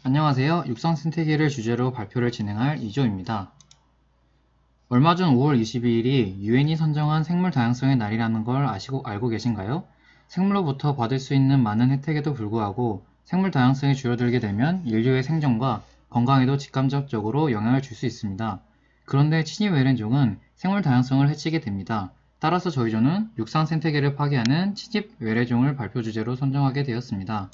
안녕하세요. 육상 생태계를 주제로 발표를 진행할 이조입니다. 얼마 전 5월 22일이 유엔이 선정한 생물 다양성의 날이라는 걸 알고 계신가요? 생물로부터 받을 수 있는 많은 혜택에도 불구하고 생물 다양성이 줄어들게 되면 인류의 생존과 건강에도 직간접적으로 영향을 줄 수 있습니다. 그런데 친위 외래종은 생물 다양성을 해치게 됩니다. 따라서 저희 조는 육상 생태계를 파괴하는 침입 외래종을 발표 주제로 선정하게 되었습니다.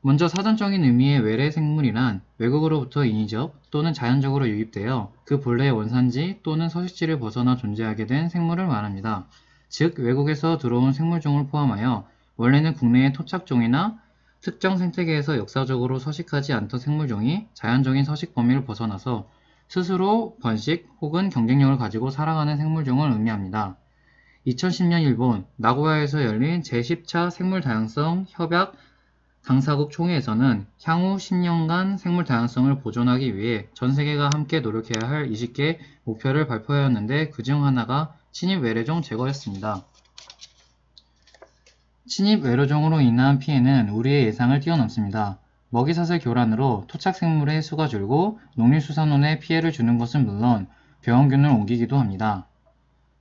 먼저 사전적인 의미의 외래 생물이란 외국으로부터 인위적 또는 자연적으로 유입되어 그 본래의 원산지 또는 서식지를 벗어나 존재하게 된 생물을 말합니다. 즉, 외국에서 들어온 생물종을 포함하여 원래는 국내의 토착종이나 특정 생태계에서 역사적으로 서식하지 않던 생물종이 자연적인 서식 범위를 벗어나서 스스로 번식 혹은 경쟁력을 가지고 살아가는 생물종을 의미합니다. 2010년 일본 나고야에서 열린 제10차 생물다양성 협약 당사국 총회에서는 향후 10년간 생물 다양성을 보존하기 위해 전 세계가 함께 노력해야 할 20개 목표를 발표하였는데 그중 하나가 침입 외래종 제거였습니다. 침입 외래종으로 인한 피해는 우리의 예상을 뛰어넘습니다. 먹이사슬 교란으로 토착 생물의 수가 줄고 농림수산원에 피해를 주는 것은 물론 병원균을 옮기기도 합니다.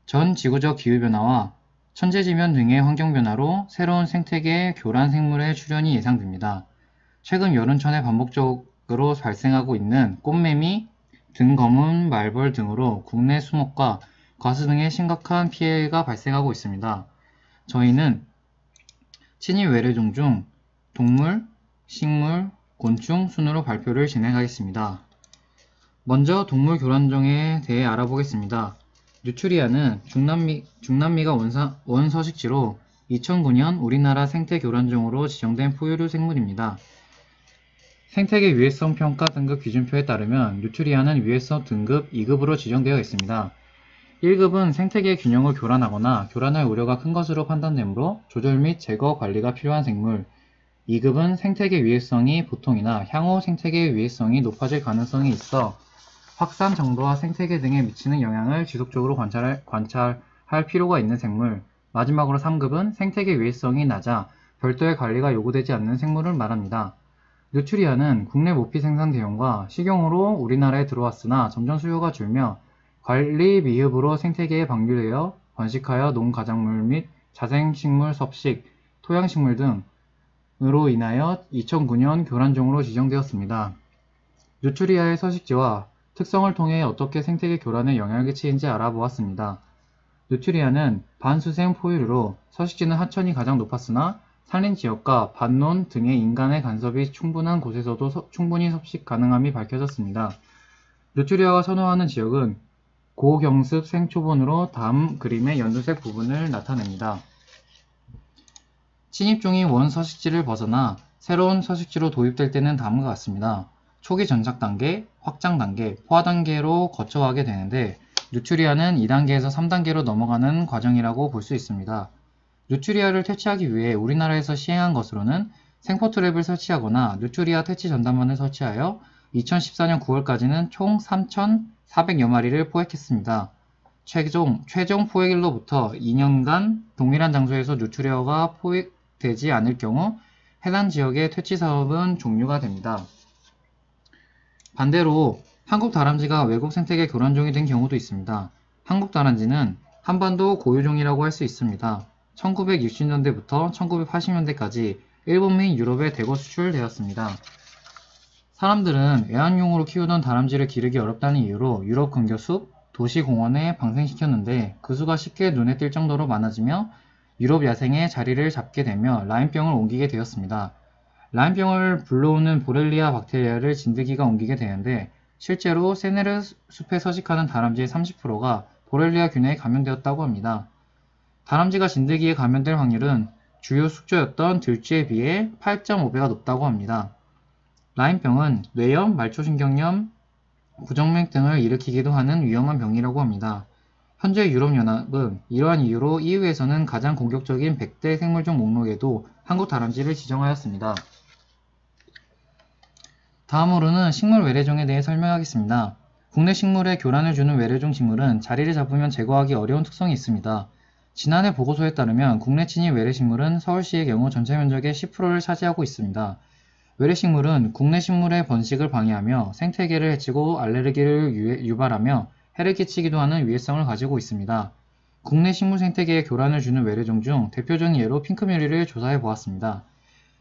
전 지구적 기후변화와 천재지변 등의 환경변화로 새로운 생태계 교란 생물의 출현이 예상됩니다. 최근 여름철에 반복적으로 발생하고 있는 꽃매미, 등검은 말벌 등으로 국내 수목과 과수 등의 심각한 피해가 발생하고 있습니다. 저희는 침입 외래종 중 동물, 식물, 곤충 순으로 발표를 진행하겠습니다. 먼저 동물 교란종에 대해 알아보겠습니다. 뉴트리아는 중남미가 원서식지로 2009년 우리나라 생태교란종으로 지정된 포유류 생물입니다. 생태계 위해성 평가 등급 기준표에 따르면 뉴트리아는 위해성 등급 2급으로 지정되어 있습니다. 1급은 생태계 균형을 교란하거나 교란할 우려가 큰 것으로 판단되므로 조절 및 제거 관리가 필요한 생물, 2급은 생태계 위해성이 보통이나 향후 생태계 위해성이 높아질 가능성이 있어 확산 정도와 생태계 등에 미치는 영향을 지속적으로 관찰할 필요가 있는 생물, 마지막으로 3급은 생태계 위해성이 낮아 별도의 관리가 요구되지 않는 생물을 말합니다. 뉴트리아는 국내 모피 생산 대용과 식용으로 우리나라에 들어왔으나 점점 수요가 줄며 관리 미흡으로 생태계에 방류되어 번식하여 농가작물 및 자생식물 섭식, 토양식물 등으로 인하여 2009년 교란종으로 지정되었습니다. 뉴트리아의 서식지와 특성을 통해 어떻게 생태계 교란에 영향을 끼치는지 알아보았습니다. 뉴트리아는 반수생 포유류로 서식지는 하천이 가장 높았으나 산림지역과 반론 등의 인간의 간섭이 충분한 곳에서도 충분히 섭식 가능함이 밝혀졌습니다. 뉴트리아가 선호하는 지역은 고경습 생초본으로 다음 그림의 연두색 부분을 나타냅니다. 침입종이 원 서식지를 벗어나 새로운 서식지로 도입될 때는 다음과 같습니다. 초기 전착 단계, 확장 단계, 포화 단계로 거쳐가게 되는데 뉴트리아는 2단계에서 3단계로 넘어가는 과정이라고 볼 수 있습니다. 뉴트리아를 퇴치하기 위해 우리나라에서 시행한 것으로는 생포트랩을 설치하거나 뉴트리아 퇴치 전담반을 설치하여 2014년 9월까지는 총 3,400여 마리를 포획했습니다. 최종 포획일로부터 2년간 동일한 장소에서 뉴트리아가 포획되지 않을 경우 해당 지역의 퇴치 사업은 종료가 됩니다. 반대로 한국 다람쥐가 외국 생태계 교란종이 된 경우도 있습니다. 한국 다람쥐는 한반도 고유종이라고 할 수 있습니다. 1960년대부터 1980년대까지 일본 및 유럽에 대거 수출되었습니다. 사람들은 애완용으로 키우던 다람쥐를 기르기 어렵다는 이유로 유럽 근교숲, 도시공원에 방생시켰는데 그 수가 쉽게 눈에 띌 정도로 많아지며 유럽 야생에 자리를 잡게 되며 라임병을 옮기게 되었습니다. 라임병을 불러오는 보렐리아 박테리아를 진드기가 옮기게 되는데 실제로 세네르 숲에 서식하는 다람쥐의 30%가 보렐리아 균에 감염되었다고 합니다. 다람쥐가 진드기에 감염될 확률은 주요 숙주였던 들쥐에 비해 8.5배가 높다고 합니다. 라임병은 뇌염, 말초신경염, 부정맥 등을 일으키기도 하는 위험한 병이라고 합니다. 현재 유럽연합은 이러한 이유로 EU에서는 가장 공격적인 100대 생물종 목록에도 한국 다람쥐를 지정하였습니다. 다음으로는 식물 외래종에 대해 설명하겠습니다. 국내 식물에 교란을 주는 외래종 식물은 자리를 잡으면 제거하기 어려운 특성이 있습니다. 지난해 보고서에 따르면 국내 침입 외래식물은 서울시의 경우 전체 면적의 10%를 차지하고 있습니다. 외래식물은 국내 식물의 번식을 방해하며 생태계를 해치고 알레르기를 유발하며 해를 끼치기도 하는 위해성을 가지고 있습니다. 국내 식물 생태계에 교란을 주는 외래종 중 대표적인 예로 핑크뮬리를 조사해 보았습니다.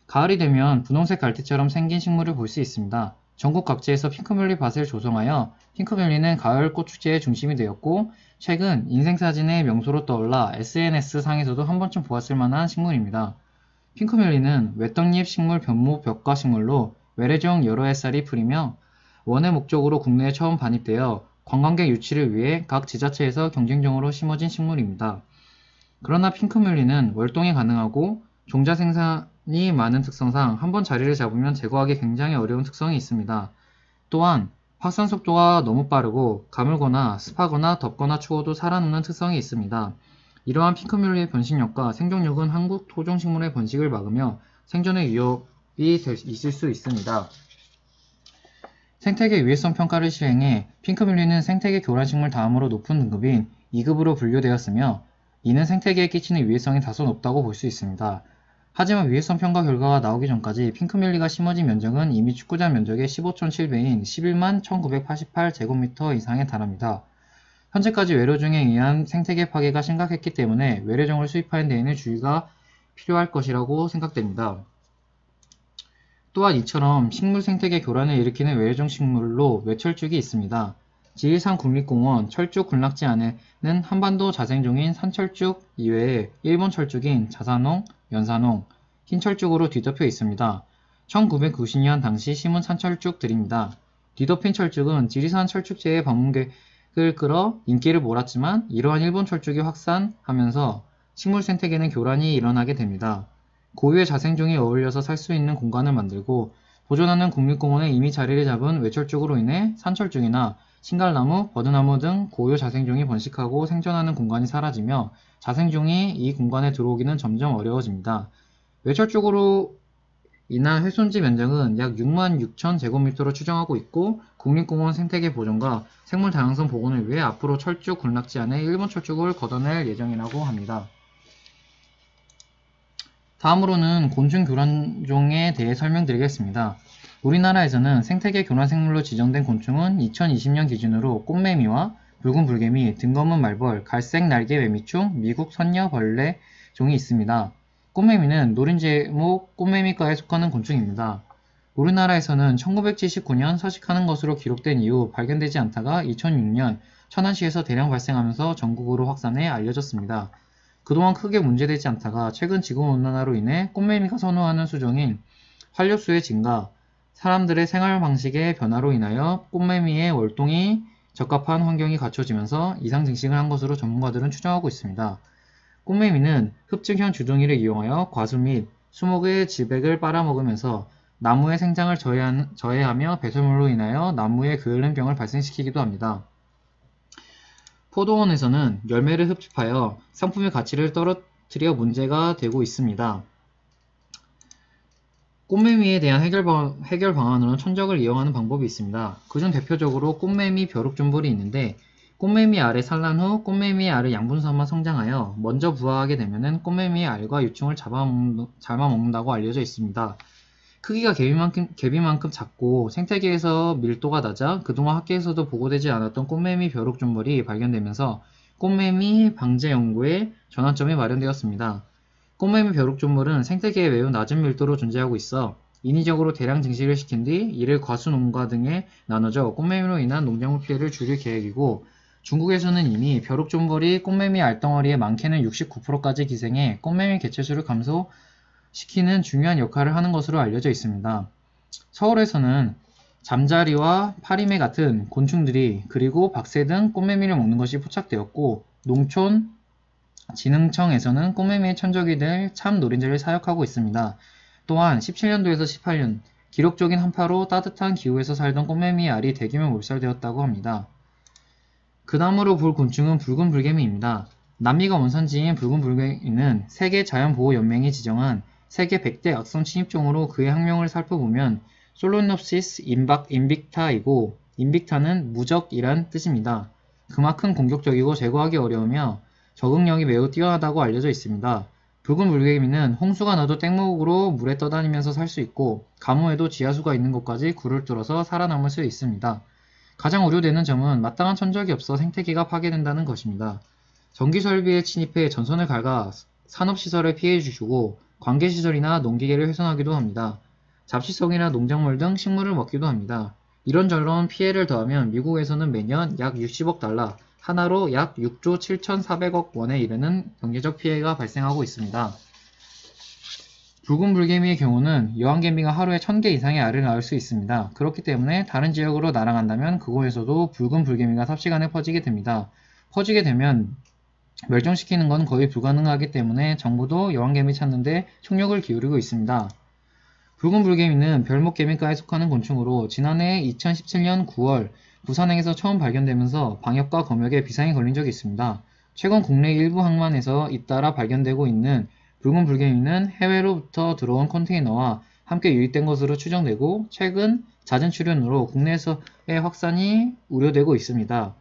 가을이 되면 분홍색 갈대처럼 생긴 식물을 볼 수 있습니다. 전국 각지에서 핑크뮬리 밭을 조성하여 핑크뮬리는 가을 꽃축제의 중심이 되었고 최근 인생사진의 명소로 떠올라 SNS 상에서도 한 번쯤 보았을 만한 식물입니다. 핑크뮬리는 외떡잎 식물 변모 벽화 식물로 외래종 여러 햇살이 풀이며 원의 목적으로 국내에 처음 반입되어 관광객 유치를 위해 각 지자체에서 경쟁적으로 심어진 식물입니다. 그러나 핑크뮬리는 월동이 가능하고 종자 생산이 많은 특성상 한번 자리를 잡으면 제거하기 굉장히 어려운 특성이 있습니다. 또한 확산 속도가 너무 빠르고 가물거나 습하거나 덥거나 추워도 살아남는 특성이 있습니다. 이러한 핑크뮬리의 번식력과 생존력은 한국 토종식물의 번식을 막으며 생존의 위협이 있을 수 있습니다. 생태계 위해성 평가를 시행해 핑크뮬리는 생태계 교란식물 다음으로 높은 등급인 2급으로 분류되었으며 이는 생태계에 끼치는 위해성이 다소 높다고 볼 수 있습니다. 하지만 위해성 평가 결과가 나오기 전까지 핑크뮬리가 심어진 면적은 이미 축구장 면적의 15,7배인 11만 1988제곱미터 이상에 달합니다. 현재까지 외래종에 의한 생태계 파괴가 심각했기 때문에 외래종을 수입하는 데에는 주의가 필요할 것이라고 생각됩니다. 또한 이처럼 식물 생태계 교란을 일으키는 외래종 식물로 외철쭉이 있습니다. 지리산 국립공원 철쭉 군락지 안에는 한반도 자생종인 산철쭉 이외에 일본 철쭉인 자산홍, 연산홍, 흰철쭉으로 뒤덮여 있습니다. 1990년 당시 심은 산철쭉들입니다. 뒤덮인 철쭉은 지리산 철쭉제의 방문객을 끌어 인기를 몰았지만 이러한 일본 철쭉이 확산하면서 식물 생태계는 교란이 일어나게 됩니다. 고유의 자생종이 어울려서 살 수 있는 공간을 만들고 보존하는 국립공원에 이미 자리를 잡은 외철쭉으로 인해 산철쭉이나 신갈나무, 버드나무 등 고유 자생종이 번식하고 생존하는 공간이 사라지며 자생종이 이 공간에 들어오기는 점점 어려워집니다. 외철쭉으로 인한 훼손지 면적은 약 6만 6천 제곱미터로 추정하고 있고 국립공원 생태계 보존과 생물 다양성 복원을 위해 앞으로 철쭉 군락지 안에 일본 철쭉을 걷어낼 예정이라고 합니다. 다음으로는 곤충 교란종에 대해 설명드리겠습니다. 우리나라에서는 생태계 교란생물로 지정된 곤충은 2020년 기준으로 꽃매미와 붉은 불개미, 등검은 말벌, 갈색 날개 매미충, 미국 선녀벌레 종이 있습니다. 꽃매미는 노린제목 꽃매미과에 속하는 곤충입니다. 우리나라에서는 1979년 서식하는 것으로 기록된 이후 발견되지 않다가 2006년 천안시에서 대량 발생하면서 전국으로 확산해 알려졌습니다. 그동안 크게 문제되지 않다가 최근 지구온난화로 인해 꽃매미가 선호하는 수종인 활렵수의 증가, 사람들의 생활 방식의 변화로 인하여 꽃매미의 월동이 적합한 환경이 갖춰지면서 이상 증식을 한 것으로 전문가들은 추정하고 있습니다. 꽃매미는 흡증형 주둥이를 이용하여 과수 및 수목의 지백을 빨아먹으면서 나무의 생장을 저해하며 배설물로 인하여 나무에 게으른 병을 발생시키기도 합니다. 포도원에서는 열매를 흡집하여 상품의 가치를 떨어뜨려 문제가 되고 있습니다. 꽃매미에 대한 해결 방안으로는 천적을 이용하는 방법이 있습니다. 그중 대표적으로 꽃매미 벼룩준벌이 있는데 꽃매미 알을 산란 후 꽃매미의 알을 양분삼아 성장하여 먼저 부화하게 되면 꽃매미의 알과 유충을 잡아먹는다고 알려져 있습니다. 크기가 개비만큼 작고 생태계에서 밀도가 낮아 그동안 학계에서도 보고되지 않았던 꽃매미 벼룩준벌이 발견되면서 꽃매미 방제 연구에 전환점이 마련되었습니다. 꽃매미 벼룩준벌은 생태계에 매우 낮은 밀도로 존재하고 있어 인위적으로 대량 증식을 시킨 뒤 이를 과수 농가 등에 나눠져 꽃매미로 인한 농작물 피해를 줄일 계획이고 중국에서는 이미 벼룩준벌이 꽃매미 알덩어리의 많게는 69%까지 기생해 꽃매미 개체수를 감소시키는 중요한 역할을 하는 것으로 알려져 있습니다. 서울에서는 잠자리와 파리매 같은 곤충들이 그리고 박새 등 꽃매미를 먹는 것이 포착되었고 농촌진흥청에서는 꽃매미의 천적이 될 참 노린재를 사육하고 있습니다. 또한 17년도에서 18년 기록적인 한파로 따뜻한 기후에서 살던 꽃매미의 알이 대규모 몰살되었다고 합니다. 그 다음으로 볼 곤충은 붉은 불개미입니다. 남미가 원산지인 붉은 불개미는 세계 자연보호연맹이 지정한 세계 100대 악성 침입종으로 그의 학명을 살펴보면 솔로놉시스 인빅타이고 인빅타는 무적이란 뜻입니다. 그만큼 공격적이고 제거하기 어려우며 적응력이 매우 뛰어나다고 알려져 있습니다. 붉은 물개미는 홍수가 나도 땡목으로 물에 떠다니면서 살 수 있고 가뭄에도 지하수가 있는 곳까지 굴을 뚫어서 살아남을 수 있습니다. 가장 우려되는 점은 마땅한 천적이 없어 생태계가 파괴된다는 것입니다. 전기설비에 침입해 전선을 갉아 산업시설에 피해 주고 관계시설이나 농기계를 훼손하기도 합니다. 잡식성이나 농작물 등 식물을 먹기도 합니다. 이런저런 피해를 더하면 미국에서는 매년 약 60억 달러, 하나로 약 6조 7,400억 원에 이르는 경제적 피해가 발생하고 있습니다. 붉은 물개미의 경우는 여왕개미가 하루에 1000개 이상의 알을 낳을 수 있습니다. 그렇기 때문에 다른 지역으로 날아간다면 그곳에서도 붉은 불개미가 삽시간에 퍼지게 됩니다. 퍼지게 되면 멸종시키는 건 거의 불가능하기 때문에 정부도 여왕개미 찾는 데 총력을 기울이고 있습니다. 붉은 불개미는 별목개미과에 속하는 곤충으로 지난해 2017년 9월 부산행에서 처음 발견되면서 방역과 검역에 비상이 걸린 적이 있습니다. 최근 국내 일부 항만에서 잇따라 발견되고 있는 붉은 불개미는 해외로부터 들어온 컨테이너와 함께 유입된 것으로 추정되고 최근 잦은 출현으로 국내에서의 확산이 우려되고 있습니다.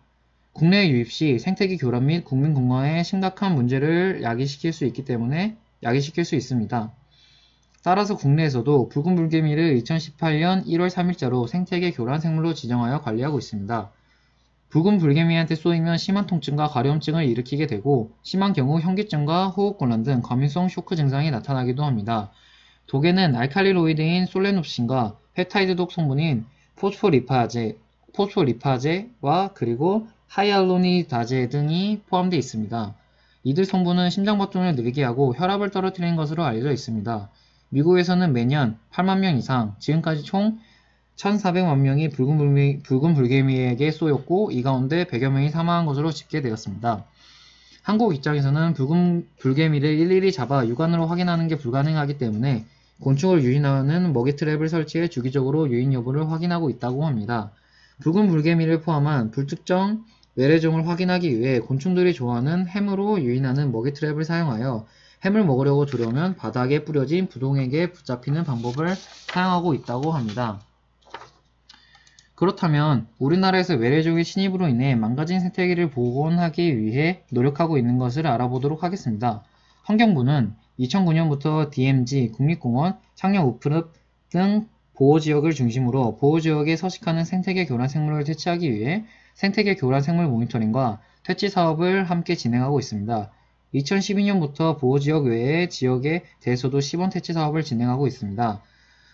국내 유입 시 생태계 교란 및 국민 건강에 심각한 문제를 야기시킬 수 있습니다. 따라서 국내에서도 붉은 불개미를 2018년 1월 3일자로 생태계 교란 생물로 지정하여 관리하고 있습니다. 붉은 불개미한테 쏘이면 심한 통증과 가려움증을 일으키게 되고 심한 경우 현기증과 호흡곤란 등 과민성 쇼크 증상이 나타나기도 합니다. 독에는 알칼리로이드인 솔레노프신과 펩타이드 독 성분인 포스포리파제와 그리고 하이알로니다제 등이 포함되어 있습니다. 이들 성분은 심장박동을 느리게 하고 혈압을 떨어뜨리는 것으로 알려져 있습니다. 미국에서는 매년 8만 명 이상, 지금까지 총 1,400만 명이 붉은 불개미에게 쏘였고 이 가운데 100여 명이 사망한 것으로 집계되었습니다. 한국 입장에서는 붉은 불개미를 일일이 잡아 육안으로 확인하는 게 불가능하기 때문에 곤충을 유인하는 먹이 트랩을 설치해 주기적으로 유인 여부를 확인하고 있다고 합니다. 붉은 불개미를 포함한 불특정 외래종을 확인하기 위해 곤충들이 좋아하는 햄으로 유인하는 먹이 트랩을 사용하여 햄을 먹으려고 들어오면 바닥에 뿌려진 부동액에 붙잡히는 방법을 사용하고 있다고 합니다. 그렇다면 우리나라에서 외래종의 침입으로 인해 망가진 생태계를 복원하기 위해 노력하고 있는 것을 알아보도록 하겠습니다. 환경부는 2009년부터 DMZ, 국립공원, 창녕 우프늪 등 보호지역을 중심으로 보호지역에 서식하는 생태계 교란 생물을 퇴치하기 위해 생태계 교란 생물 모니터링과 퇴치 사업을 함께 진행하고 있습니다. 2012년부터 보호지역 외의 지역에 대해서도 시범 퇴치 사업을 진행하고 있습니다.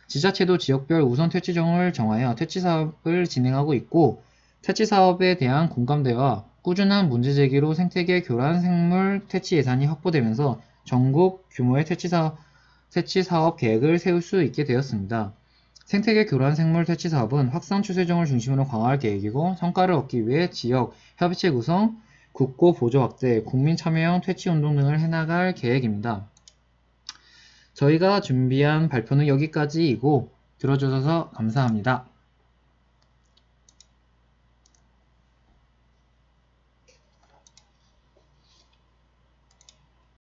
지자체도 지역별 우선 퇴치종을 정하여 퇴치 사업을 진행하고 있고 퇴치 사업에 대한 공감대와 꾸준한 문제제기로 생태계 교란 생물 퇴치 예산이 확보되면서 전국 규모의 퇴치 사업 계획을 세울 수 있게 되었습니다. 생태계 교란 생물 퇴치 사업은 확산 추세종을 중심으로 강화할 계획이고 성과를 얻기 위해 지역, 협의체 구성, 국고 보조 확대, 국민 참여형 퇴치 운동 등을 해나갈 계획입니다. 저희가 준비한 발표는 여기까지이고 들어주셔서 감사합니다.